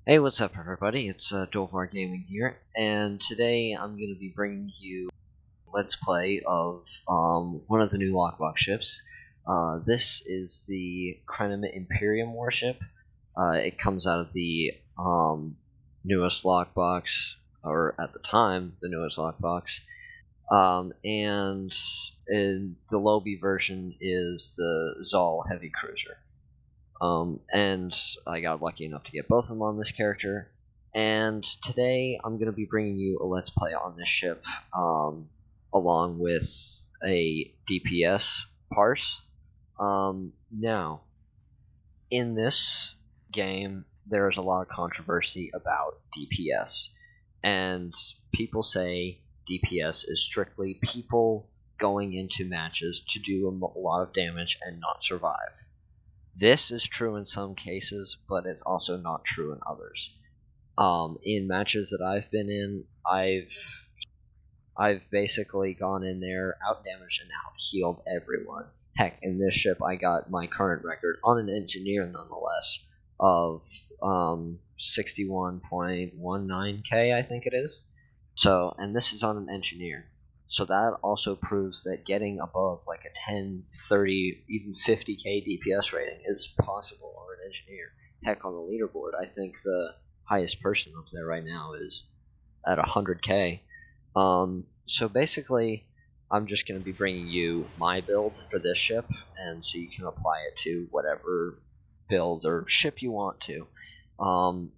Hey, what's up, everybody? It's Dolvar Gaming here, and today I'm going to be bringing you a Let's Play of one of the new lockbox ships. This is the Krenim Warship. It comes out of the newest lockbox, or at the time, the newest lockbox. And in the Lobby version is the Zal Heavy Cruiser. And I got lucky enough to get both of them on this character. And today I'm going to be bringing you a Let's Play on this ship, along with a DPS parse. Now, in this game, there is a lot of controversy about DPS. And people say DPS is strictly people going into matches to do a lot of damage and not survive. This is true in some cases, but it's also not true in others. In matches that I've been in, I've basically gone in there, out-damaged and out-healed everyone. Heck, in this ship I got my current record, on an engineer nonetheless, of 61.19k, I think it is. So, and this is on an engineer. So that also proves that getting above like a 10, 30, even 50k DPS rating is possible on an engineer. Heck, on the leaderboard, I think the highest person up there right now is at 100k. So basically, I'm just going to be bringing you my build for this ship, and so you can apply it to whatever build or ship you want to. And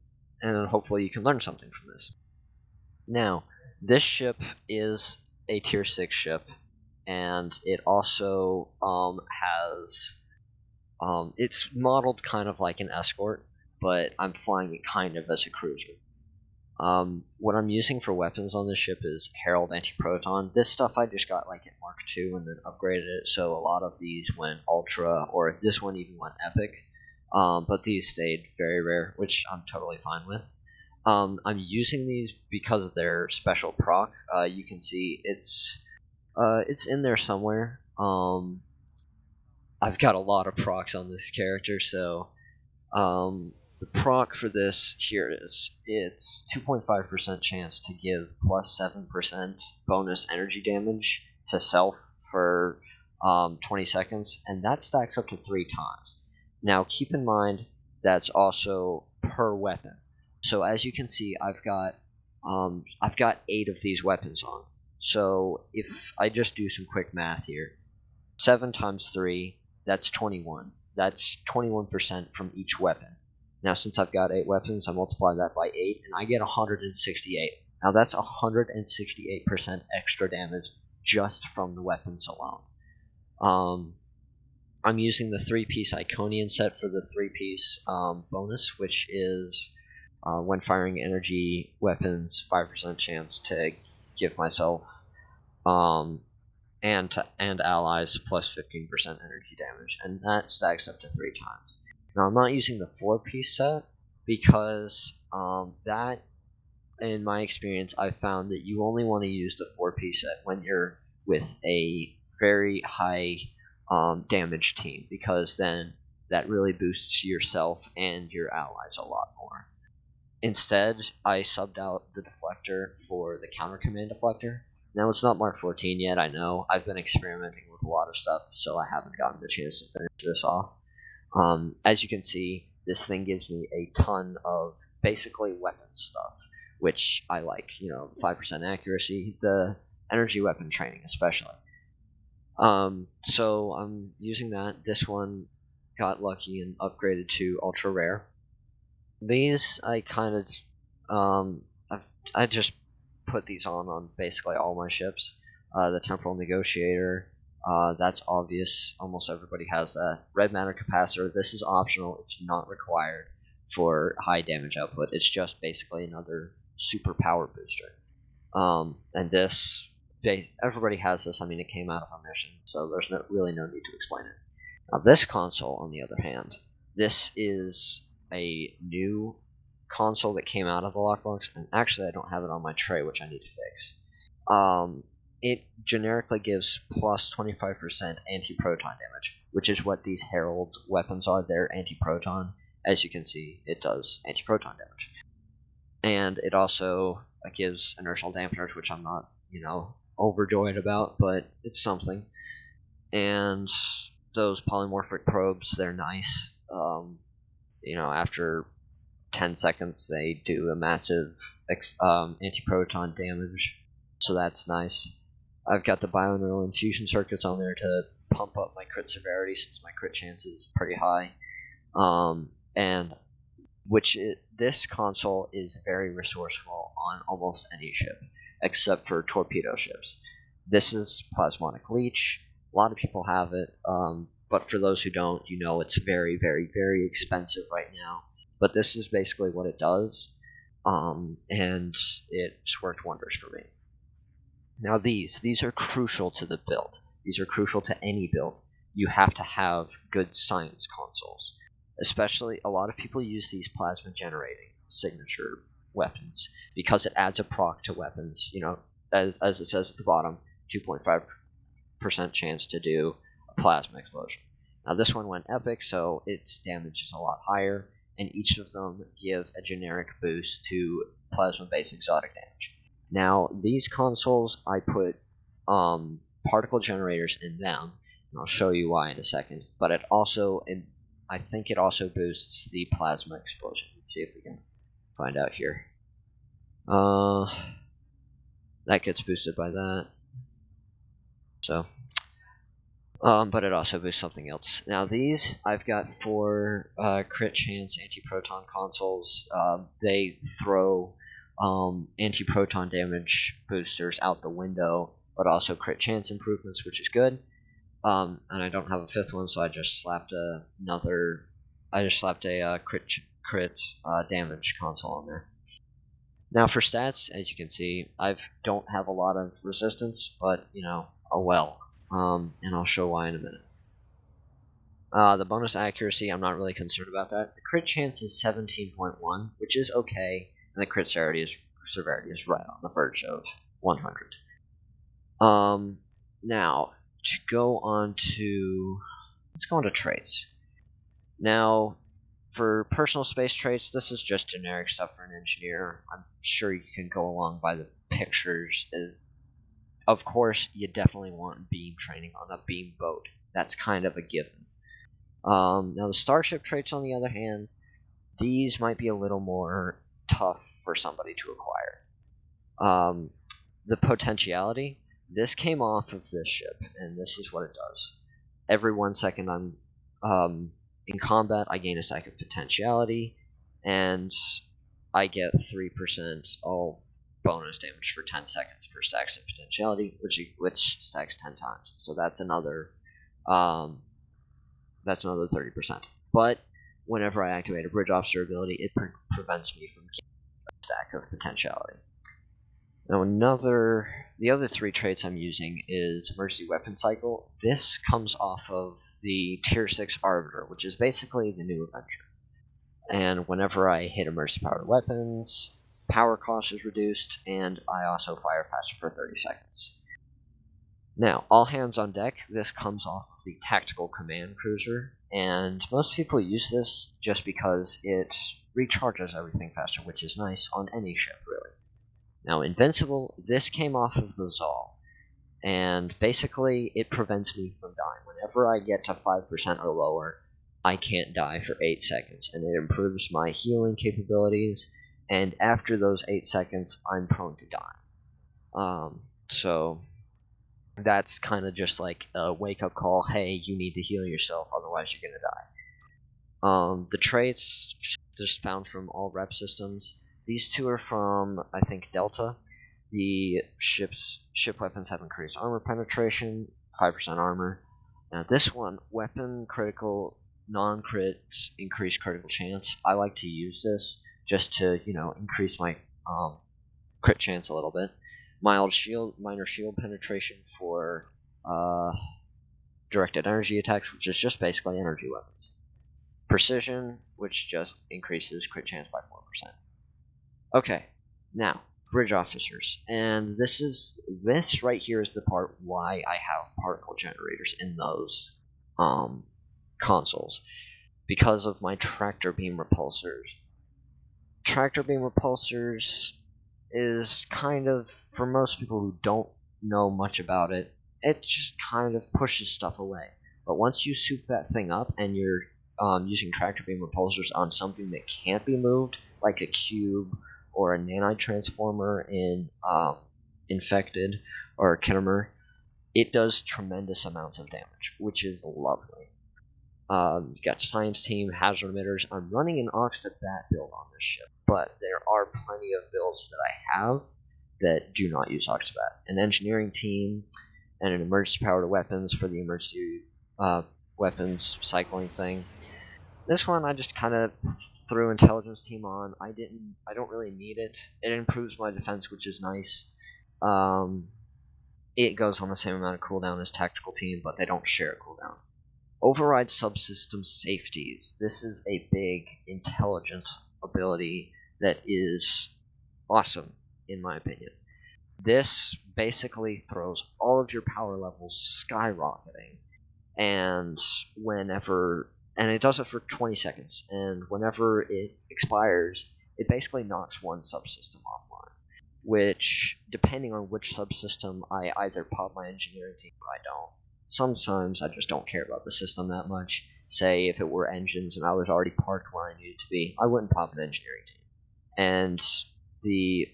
then hopefully you can learn something from this. Now, this ship is a tier 6 ship, and it also has it's modeled kind of like an escort, but I'm flying it kind of as a cruiser. What I'm using for weapons on this ship is Herald Anti-Proton. This stuff I just got like at Mark II and then upgraded it, so a lot of these went Ultra, or this one even went Epic, but these stayed very rare, which I'm totally fine with. I'm using these because of their special proc. You can see it's in there somewhere. I've got a lot of procs on this character, so the proc for this here is it's 2.5% chance to give plus 7% bonus energy damage to self for 20 seconds, and that stacks up to 3 times. Now keep in mind that's also per weapon. So as you can see, I've got 8 of these weapons on. So if I just do some quick math here, 7 times 3, that's 21. That's 21% from each weapon. Now since I've got 8 weapons, I multiply that by 8, and I get 168. Now that's 168% extra damage just from the weapons alone. I'm using the 3-piece Iconian set for the 3-piece bonus, which is when firing energy weapons, 5% chance to give myself and allies plus 15% energy damage, and that stacks up to 3 times. Now I'm not using the 4-piece set because that, in my experience, I've found that you only want to use the 4-piece set when you're with a very high damage team, because then that really boosts yourself and your allies a lot more. Instead, I subbed out the deflector for the counter command deflector. Now, it's not Mark 14 yet, I know. I've been experimenting with a lot of stuff, so I haven't gotten the chance to finish this off. As you can see, this thing gives me a ton of basically weapon stuff, which I like. 5% accuracy, the energy weapon training especially. So I'm using that. This one got lucky and upgraded to ultra rare. These I kind of I just put these on basically all my ships. The temporal negotiator, that's obvious. Almost everybody has that. Red matter capacitor. This is optional. It's not required for high damage output. It's just basically another super power booster. And this, everybody has this. I mean, it came out of a mission, so there's really no need to explain it. Now, this console, on the other hand, this is a new console that came out of the lockbox, and actually I don't have it on my tray, which I need to fix. It generically gives plus 25% anti-proton damage, which is what these Herald weapons are. They're anti-proton. As you can see, it does anti-proton damage. and it also gives inertial dampeners, which I'm not, overjoyed about, but it's something. And those polymorphic probes, they're nice. After 10 seconds, they do a massive anti-proton damage, so that's nice. I've got the binaural infusion circuits on there to pump up my crit severity, since my crit chance is pretty high. This console is very resourceful on almost any ship, except for torpedo ships. This is Plasmonic Leech. A lot of people have it, but for those who don't, it's very, very, very expensive right now. But this is basically what it does, and it's worked wonders for me. Now these are crucial to the build. These are crucial to any build. You have to have good science consoles. Especially, a lot of people use these plasma generating signature weapons because it adds a proc to weapons. As it says at the bottom, 2.5% chance to do a plasma explosion. Now this one went epic, so its damage is a lot higher, and each of them give a generic boost to plasma-based exotic damage. Now these consoles, I put particle generators in them, and I'll show you why in a second. But I think it also boosts the plasma explosion. Let's see if we can find out here. That gets boosted by that. So, but it also boosts something else. Now these, I've got 4 crit chance anti-proton consoles. They throw anti-proton damage boosters out the window, but also crit chance improvements, which is good. And I don't have a 5th one, so I just slapped a crit damage console on there. Now for stats, as you can see, I don't have a lot of resistance, but oh well. And I'll show why in a minute. The bonus accuracy, I'm not really concerned about that. The crit chance is 17.1, which is okay, and the crit severity is right on the verge of 100. Now, let's go on to traits. Now, for personal space traits, this is just generic stuff for an engineer. I'm sure you can go along by the pictures. Of course, you definitely want beam training on a beam boat. That's kind of a given. Now, the starship traits, on the other hand, these might be a little more tough for somebody to acquire. The potentiality, this came off of this ship, and this is what it does. Every 1 second I'm in combat, I gain a stack of potentiality, and I get 3% all bonus damage for 10 seconds per stacks of potentiality, which stacks 10 times. So that's another 30%. But whenever I activate a bridge officer ability, it prevents me from getting a stack of potentiality. Now the other 3 traits I'm using is Emergency Weapon Cycle. This comes off of the Tier 6 Arbiter, which is basically the new Avenger. And whenever I hit emergency powered weapons, power cost is reduced, and I also fire faster for 30 seconds. Now, all hands on deck, this comes off of the Tactical Command Cruiser, and most people use this just because it recharges everything faster, which is nice on any ship, really. Now, Invincible, this came off of the Zal, and basically it prevents me from dying. Whenever I get to 5% or lower, I can't die for 8 seconds, and it improves my healing capabilities, and after those 8 seconds, I'm prone to die. So that's kind of just like a wake-up call. Hey, you need to heal yourself, otherwise you're gonna die. The traits just found from all rep systems. These 2 are from, I think, Delta. The ship weapons have increased armor penetration, 5% armor. Now this one, weapon critical non-crit increased critical chance. I like to use this just to increase my crit chance a little bit. Minor shield penetration for directed energy attacks, which is just basically energy weapons. Precision, which just increases crit chance by 4%. Okay, now bridge officers, and this right here is the part why I have particle generators in those consoles, because of my tractor beam repulsors. Tractor beam repulsors is kind of, for most people who don't know much about it, it just kind of pushes stuff away. But once you soup that thing up and you're using tractor beam repulsors on something that can't be moved, like a cube or a nanite transformer in Infected or Kittimer, it does tremendous amounts of damage, which is lovely. You got Science Team, Hazard Emitters. I'm running an Ox to Bat build on this ship, but there are plenty of builds that I have that do not use Ox to Bat. An Engineering Team and an Emergency Powered Weapons for the emergency weapons cycling thing. This one I just kind of threw Intelligence Team on. I don't really need it. It improves my defense, which is nice. It goes on the same amount of cooldown as Tactical Team, but they don't share a cooldown. Override subsystem safeties. This is a big intelligence ability that is awesome, in my opinion. This basically throws all of your power levels skyrocketing, and it does it for 20 seconds, and whenever it expires, it basically knocks one subsystem offline, which, depending on which subsystem, I either pop my engineering team or I don't. Sometimes I just don't care about the system that much. Say, if it were engines and I was already parked where I needed to be, I wouldn't pop an engineering team. And the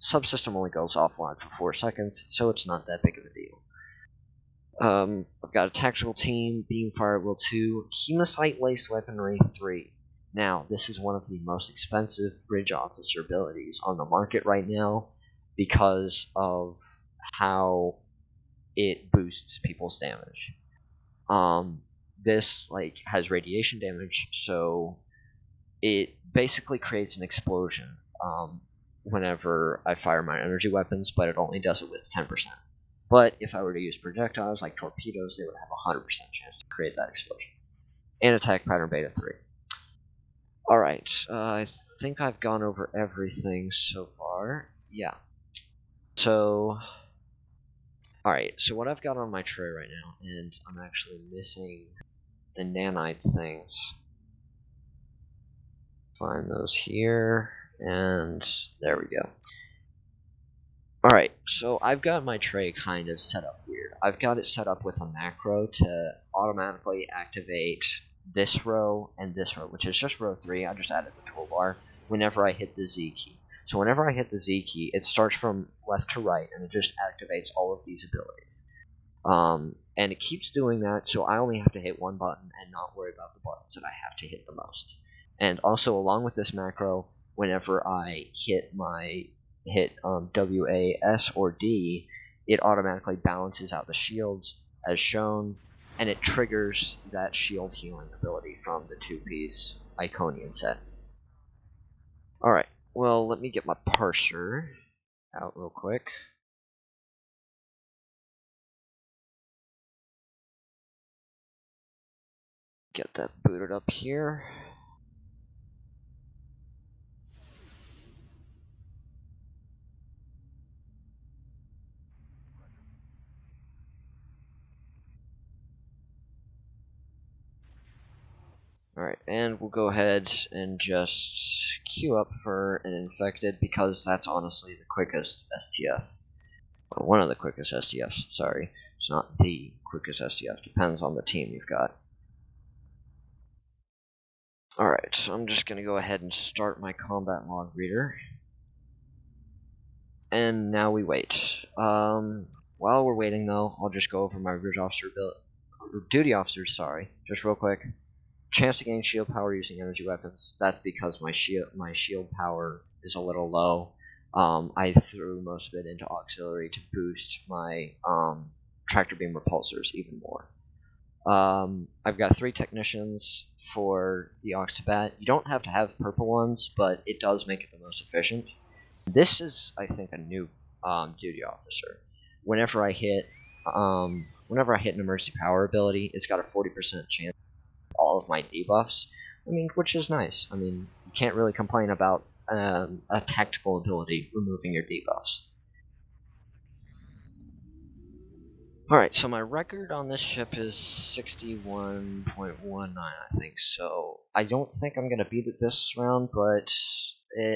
subsystem only goes offline for 4 seconds, so it's not that big of a deal. I've got a tactical team, Beamfire Will 2, Chemosite Laced Weaponry 3. Now, this is one of the most expensive bridge officer abilities on the market right now because of how it boosts people's damage. This has radiation damage, so it basically creates an explosion whenever I fire my energy weapons, but it only does it with 10%. But if I were to use projectiles like torpedoes, they would have a 100% chance to create that explosion. And attack pattern beta 3. Alright, I think I've gone over everything so far. Yeah. So, alright, so what I've got on my tray right now, and I'm actually missing the nanite things. Find those here, and there we go. Alright, so I've got my tray kind of set up weird. I've got it set up with a macro to automatically activate this row and this row, which is just row 3. I just added the toolbar whenever I hit the Z key. So whenever I hit the Z key, it starts from left to right, and it just activates all of these abilities. And it keeps doing that, so I only have to hit one button and not worry about the buttons that I have to hit the most. And also, along with this macro, whenever I hit W, A, S, or D, it automatically balances out the shields as shown, and it triggers that shield healing ability from the 2-piece Iconian set. Alright, well, let me get my parser out real quick. Get that booted up here. Alright, and we'll go ahead and just queue up for an Infected, because that's honestly the quickest STF. Or one of the quickest STFs, sorry. It's not the quickest STF, depends on the team you've got. Alright, so I'm just going to go ahead and start my combat log reader. And now we wait. While we're waiting though, I'll just go over my duty officers, just real quick. Chance to gain shield power using energy weapons. That's because my shield power is a little low. I threw most of it into auxiliary to boost my tractor beam repulsors even more. I've got 3 technicians for the Ox to Bat. You don't have to have purple ones, but it does make it the most efficient. This is, I think, a new duty officer. Whenever I hit an emergency power ability, it's got a 40% chance of all of my debuffs. I mean, which is nice. I mean, you can't really complain about a tactical ability removing your debuffs. Alright, so my record on this ship is 61.19, I think, so I don't think I'm going to beat it this round, but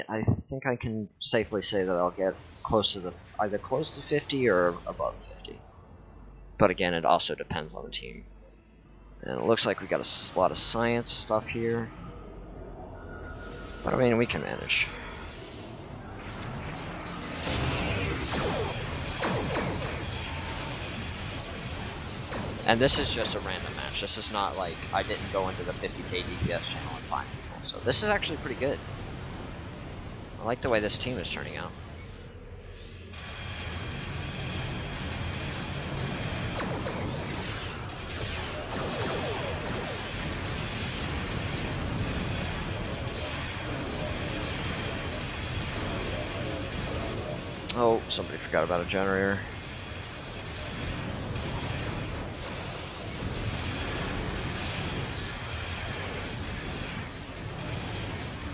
I think I can safely say that I'll get close to either close to 50 or above 50. But again, it also depends on the team. And it looks like we got a lot of science stuff here. But I mean, we can manage. And this is just a random match. This is not like I didn't go into the 50k DPS channel and find people. So this is actually pretty good. I like the way this team is turning out. Oh, somebody forgot about a generator.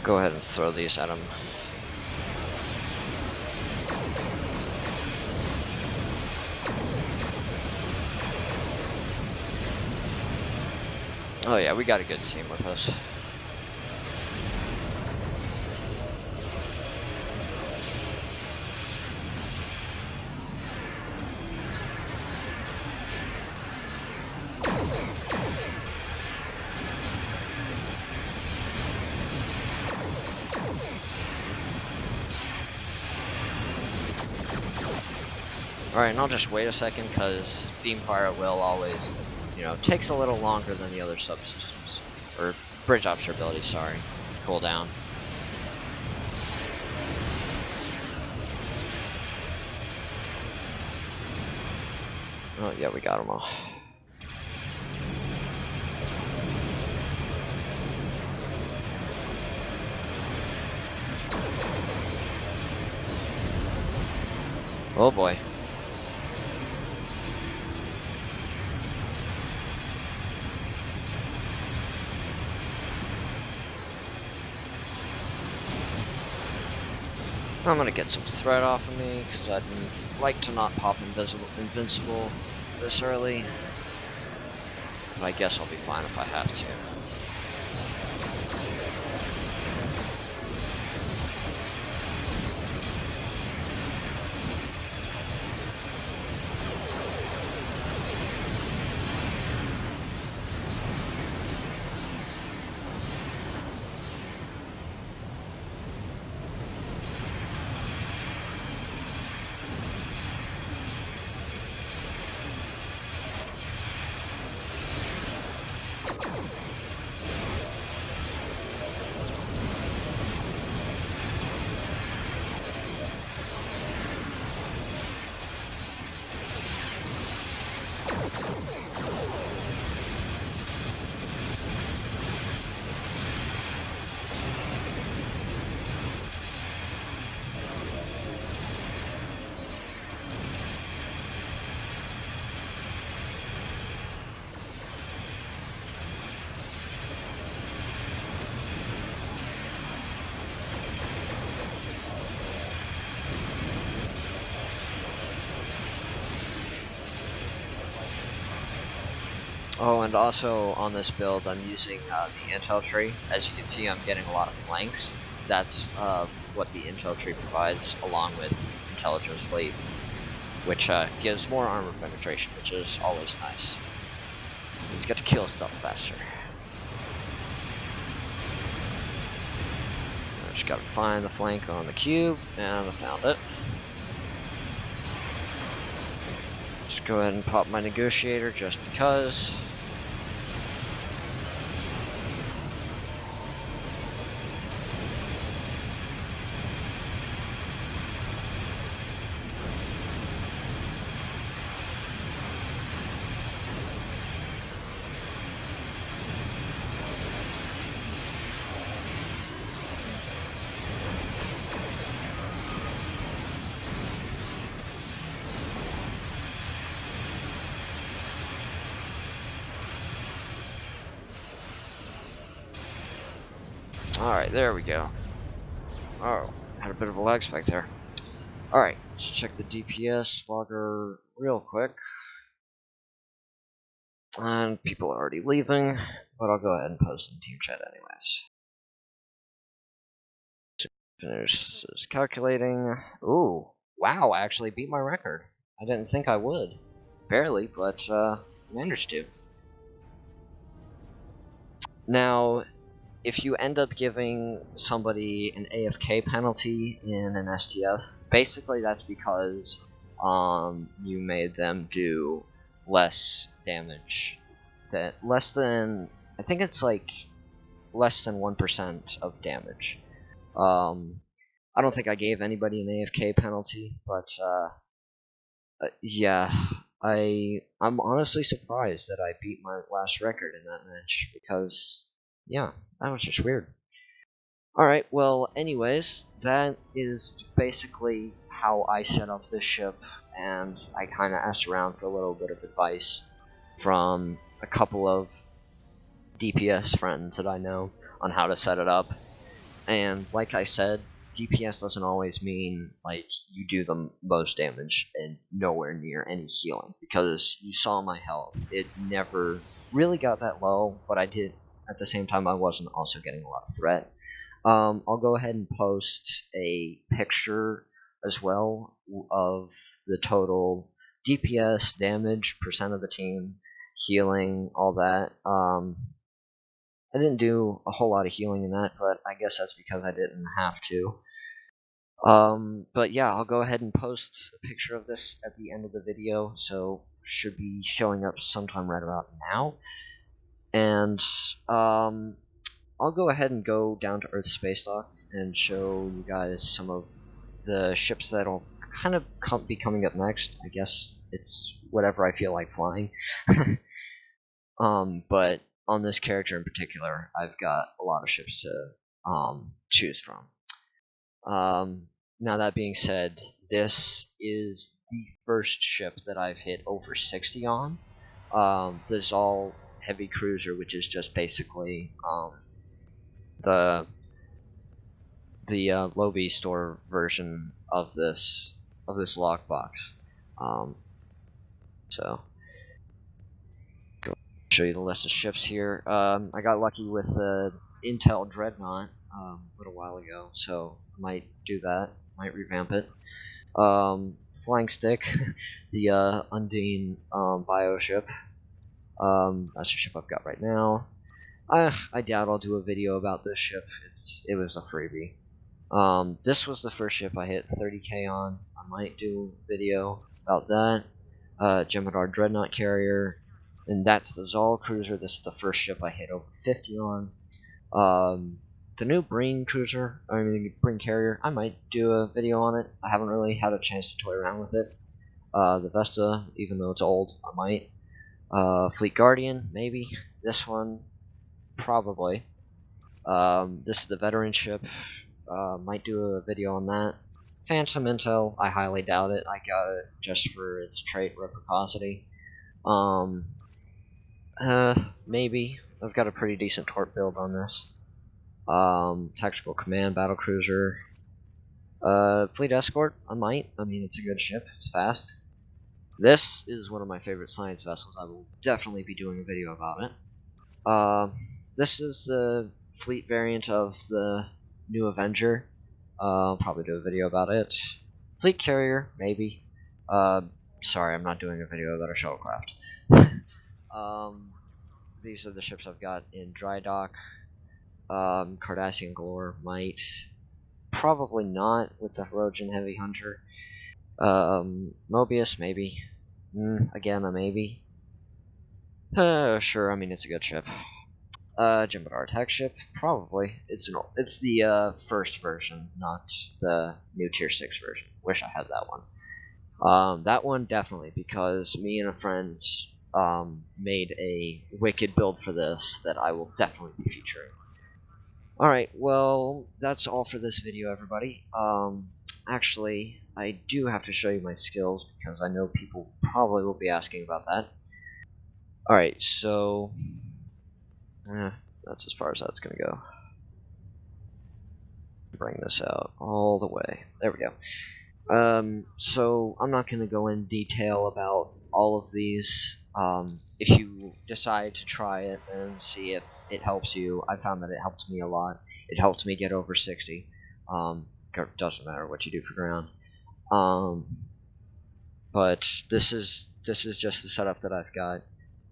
Go ahead and throw these at him. Oh yeah, we got a good team with us. Alright, and I'll just wait a second, because beam fire will always, takes a little longer than the other subsystems. Or bridge observability, sorry. Cool down. Oh yeah, we got them all. Oh boy. I'm gonna get some threat off of me, because I'd like to not pop invincible this early. But I guess I'll be fine if I have to. Oh, and also on this build, I'm using the intel tree. As you can see, I'm getting a lot of flanks. That's what the intel tree provides, along with intelligence fleet, which gives more armor penetration, which is always nice. He's got to kill stuff faster. I just gotta find the flank on the cube, and I found it. Just go ahead and pop my negotiator just because. Alright, there we go. Oh, had a bit of a lag spike there. Alright, let's check the DPS logger real quick. And people are already leaving, but I'll go ahead and post in team chat anyways. Finish is calculating. Ooh, wow, I actually beat my record. I didn't think I would. Barely, but managed to. Now, if you end up giving somebody an AFK penalty in an STF, basically that's because you made them do less damage. Less than, I think it's like less than 1% of damage. I don't think I gave anybody an AFK penalty, but yeah, I'm honestly surprised that I beat my last record in that match because yeah, that was just weird. Alright, well, anyways, that is basically how I set up this ship, and I kind of asked around for a little bit of advice from a couple of DPS friends that I know on how to set it up. And like I said, DPS doesn't always mean like you do the most damage and nowhere near any healing, because you saw my health. It never really got that low, but I did at the same time I wasn't also getting a lot of threat. I'll go ahead and post a picture as well of the total DPS, damage, percent of the team, healing, all that. I didn't do a whole lot of healing in that, but I guess that's because I didn't have to. But yeah, I'll go ahead and post a picture of this at the end of the video, so should be showing up sometime right about now. And I'll go ahead and go down to Earth Space Dock and show you guys some of the ships that'll kind of be coming up next. I guess it's whatever I feel like flying. But on this character in particular, I've got a lot of ships to choose from. Now that being said, this is the first ship that I've hit over 60 on. This is all heavy cruiser, which is just basically the Lobby store version of this lockbox. So go show you the list of ships here. I got lucky with the Intel Dreadnought a little while ago, so I might do that. Might revamp it. Flying Stick, the Undine bio ship. That's the ship I've got right now. I doubt I'll do a video about this ship. It was a freebie. This was the first ship I hit 30k on. I might do a video about that. Jemadar Dreadnought Carrier, and that's the Zal Cruiser. This is the first ship I hit over 50 on. The new Breen Cruiser, Breen Carrier, I might do a video on it. I haven't really had a chance to toy around with it. The Vesta, even though it's old, I might. Fleet Guardian, maybe. This one, probably. This is the veteran ship. Might do a video on that. Phantom Intel, I highly doubt it. I got it just for its trait reciprocity. Maybe. I've got a pretty decent torp build on this. Tactical Command Battlecruiser. Fleet Escort, I might. It's a good ship. It's fast. This is one of my favorite science vessels. I will definitely be doing a video about it. This is the fleet variant of the new Avenger. I'll probably do a video about it. Fleet Carrier, maybe. Sorry, I'm not doing a video about a shuttlecraft. These are the ships I've got in dry dock. Cardassian Galore might. Probably not with the Hirogen Heavy Hunter. Mobius, maybe. Again, a maybe. Sure, it's a good ship. Jemadar Tech Ship, probably. It's the first version, not the new Tier 6 version. Wish I had that one. That one definitely, because me and a friend made a wicked build for this that I will definitely be featuring. Alright, well, that's all for this video, everybody. Actually, I do have to show you my skills, because I know people probably will be asking about that. Alright, so that's as far as that's gonna go. Bring this out all the way. There we go. So I'm not gonna go in detail about all of these. if you decide to try it and see if it helps you, I found that it helped me a lot. It helped me get over 60. Doesn't matter what you do for ground. Um, but this is just the setup that I've got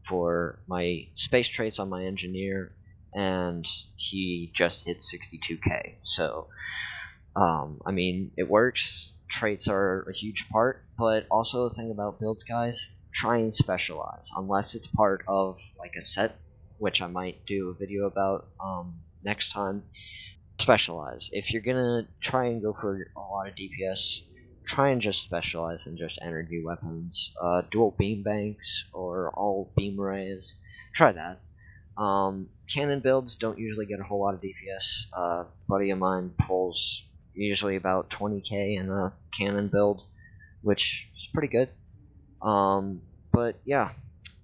for my space traits on my engineer, and he just hit 62k. So I mean, it works. Traits are a huge part, but also the thing about builds, guys, try and specialize unless it's part of like a set, which I might do a video about next time. Specialize. If you're gonna try and go for a lot of DPS, try and just specialize in just energy weapons, dual beam banks, or all beam rays. Try that. Cannon builds don't usually get a whole lot of DPS. Buddy of mine pulls usually about 20k in a cannon build, which is pretty good. But yeah,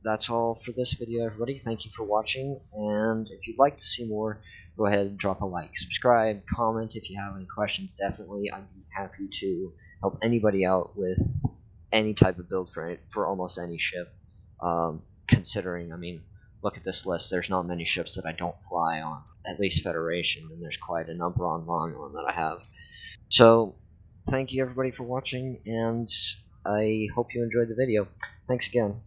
that's all for this video, everybody. Thank you for watching, and if you'd like to see more, go ahead and drop a like, subscribe, comment if you have any questions. Definitely, I'd be happy to help anybody out with any type of build for almost any ship. Considering, I mean, look at this list. There's not many ships that I don't fly on, at least Federation, and there's quite a number on Romulan that I have. So, thank you everybody for watching, and I hope you enjoyed the video. Thanks again.